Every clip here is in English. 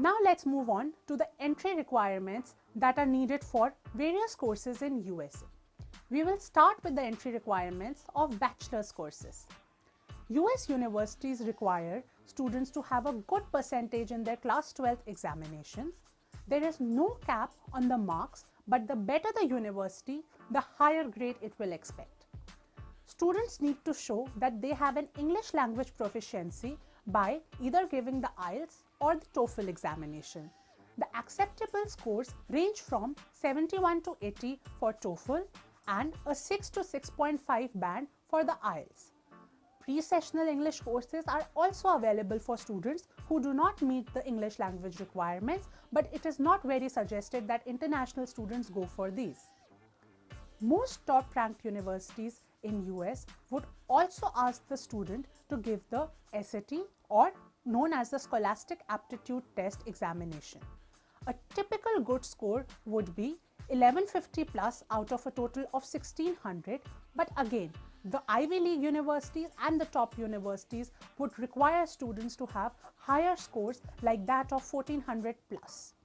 Now let's move on to the entry requirements that are needed for various courses in USA. We will start with the entry requirements of bachelor's courses. US universities require students to have a good percentage in their class 12 examinations. There is no cap on the marks, but the better the university, the higher grade it will expect. Students need to show that they have an English language proficiency by either giving the IELTS or the TOEFL examination. The acceptable scores range from 71 to 80 for TOEFL and a 6 to 6.5 band for the IELTS. Pre-sessional English courses are also available for students who do not meet the English language requirements, but it is not very suggested that international students go for these. Most top-ranked universities in US would also ask the student to give the SAT, or known as the Scholastic Aptitude Test examination. A typical good score would be 1150 plus out of a total of 1600, but again, the Ivy League universities and the top universities would require students to have higher scores like that of 1400 plus.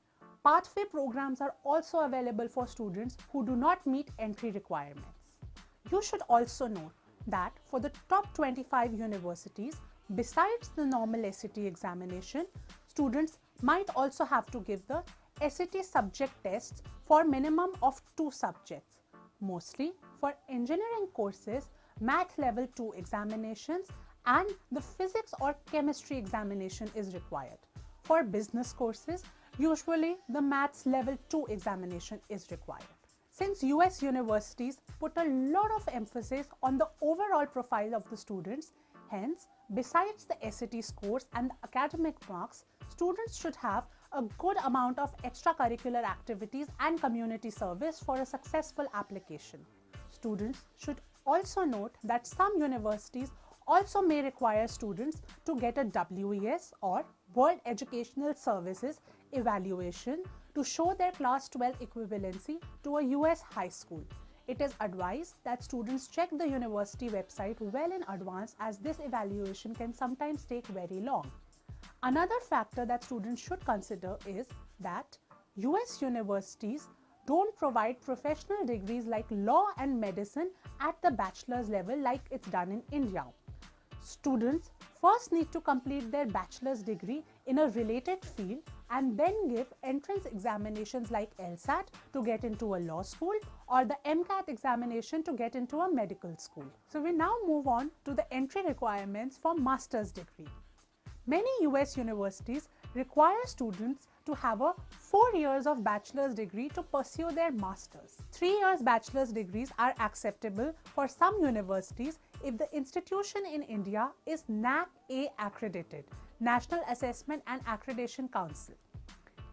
Pathway programs are also available for students who do not meet entry requirements. You should also note that for the top 25 universities, besides the normal SAT examination, students might also have to give the SAT subject tests for minimum of 2 subjects. Mostly for engineering courses, Math Level 2 examinations and the physics or chemistry examination is required. For business courses, usually the Maths Level 2 examination is required. Since US universities put a lot of emphasis on the overall profile of the students, hence, besides the SAT scores and the academic marks, students should have a good amount of extracurricular activities and community service for a successful application. Students should also note that some universities also may require students to get a WES or World Educational Services evaluation to show their class 12 equivalency to a US high school. It is advised that students check the university website well in advance, as this evaluation can sometimes take very long. Another factor that students should consider is that US universities don't provide professional degrees like law and medicine at the bachelor's level like it's done in India. Students first need to complete their bachelor's degree in a related field and then give entrance examinations like LSAT to get into a law school or the MCAT examination to get into a medical school. So we now move on to the entry requirements for master's degree. Many US universities require students to have a 4 years of bachelor's degree to pursue their master's. 3 years bachelor's degrees are acceptable for some universities if the institution in India is NAAC-A accredited, National Assessment and Accreditation Council.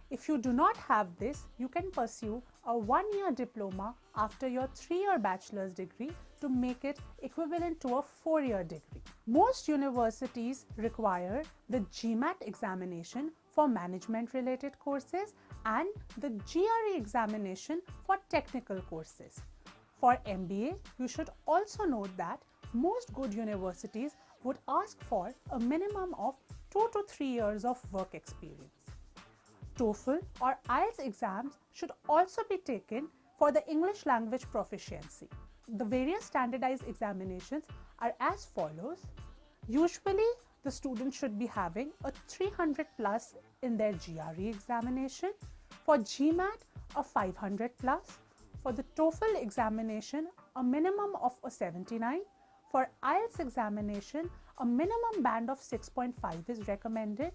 If you do not have this, you can pursue a 1-year diploma after your 3-year bachelor's degree to make it equivalent to a 4-year degree. Most universities require the GMAT examination for management-related courses and the GRE examination for technical courses. For MBA, you should also note that most good universities would ask for a minimum of 2 to 3 years of work experience. TOEFL or IELTS exams should also be taken for the English language proficiency. The various standardized examinations are as follows. Usually, the student should be having a 300 plus in their GRE examination. For GMAT, a 500 plus. For the TOEFL examination, a minimum of a 79. For IELTS examination, a minimum band of 6.5 is recommended.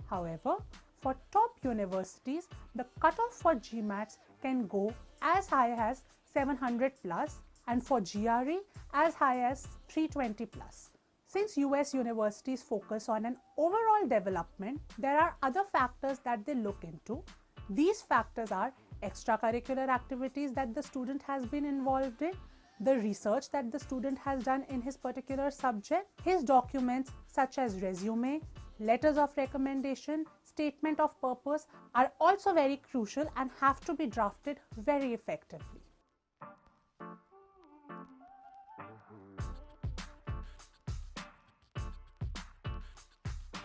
However, for top universities, the cutoff for GMATs can go as high as 700 plus and for GRE as high as 320 plus. Since US universities focus on an overall development, there are other factors that they look into. These factors are extracurricular activities that the student has been involved in, the research that the student has done in his particular subject, his documents such as resume, letters of recommendation, statement of purpose are also very crucial and have to be drafted very effectively.